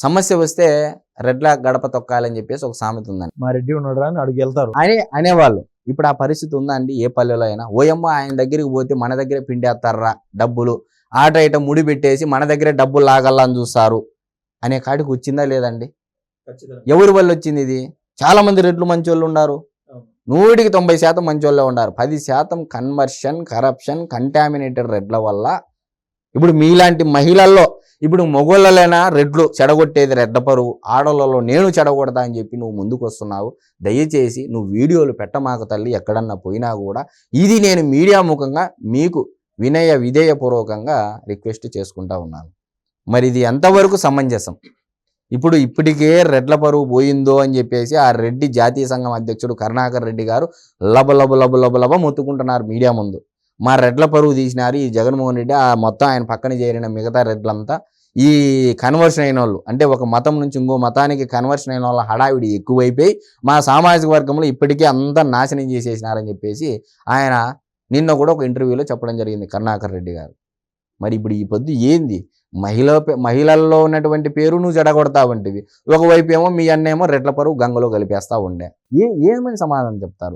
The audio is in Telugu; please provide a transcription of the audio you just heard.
సమస్య వస్తే రెడ్ల గడప తొక్కాలని చెప్పేసి ఒక సామెత ఉందండి. మా రెడ్డి ఉన్నాడు అని అడిగి వెళ్తారు అనేవాళ్ళు. ఇప్పుడు ఆ పరిస్థితి ఉందా అండి ఏ పల్లెలో అయినా? ఓయమ్మ ఆయన దగ్గరికి పోతే మన దగ్గరే పిండేస్తారా డబ్బులు, ఆట ఇట ముడి పెట్టేసి మన దగ్గరే డబ్బులు లాగల్లని చూస్తారు అనే కాడికి వచ్చిందా లేదండి? ఎవరి వల్ల వచ్చింది ఇది? చాలా మంది రెడ్లు మంచోళ్ళు ఉన్నారు, 100కి 90% మంచోళ్ళే ఉన్నారు. 10% కన్వర్షన్, కరప్షన్, కంటామినేటెడ్ రెడ్ల వల్ల ఇప్పుడు మీలాంటి మహిళల్లో ఇప్పుడు మొగోళ్ళలైనా రెడ్లు చెడగొట్టేది రెడ్డ పరువు, ఆడోళ్ళలో నేను చెడగొడతా అని చెప్పి నువ్వు ముందుకు వస్తున్నావు. దయచేసి నువ్వు వీడియోలు పెట్టమాక తల్లి, ఎక్కడన్నా పోయినా కూడా. ఇది నేను మీడియా ముఖంగా మీకు వినయ విధేయపూర్వకంగా రిక్వెస్ట్ చేసుకుంటా ఉన్నాను. మరి ఇది ఎంతవరకు సమంజసం? ఇప్పటికే రెడ్ల పరువు పోయిందో అని చెప్పేసి ఆ రెడ్డి జాతీయ సంఘం అధ్యక్షుడు కరుణాకర్ రెడ్డి గారు లబ మొత్తుకుంటున్నారు మీడియా ముందు. మా రెడ్ల పరువు తీసినారు ఈ జగన్మోహన్ రెడ్డి, ఆ మొత్తం ఆయన పక్కన చేరిన మిగతా రెడ్లంతా ఈ కన్వర్షన్ అయిన వాళ్ళు, అంటే ఒక మతం నుంచి ఇంకో మతానికి కన్వర్షన్ అయిన వాళ్ళ హడావిడి ఎక్కువైపోయి మా సామాజిక వర్గంలో ఇప్పటికే అంతా నాశనం చేసేసినారని చెప్పేసి ఆయన నిన్న కూడా ఒక ఇంటర్వ్యూలో చెప్పడం జరిగింది కరుణాకర్ రెడ్డి గారు. మరి ఇప్పుడు ఈ పొద్దు ఏంది? మహిళల్లో ఉన్నటువంటి పేరు నువ్వు జడగొడతావంటివి, ఒకవైపు ఏమో మీ అన్నేమో రెడ్ల పరువు గంగలో కలిపేస్తా ఉండే. ఏమని సమాధానం చెప్తారు?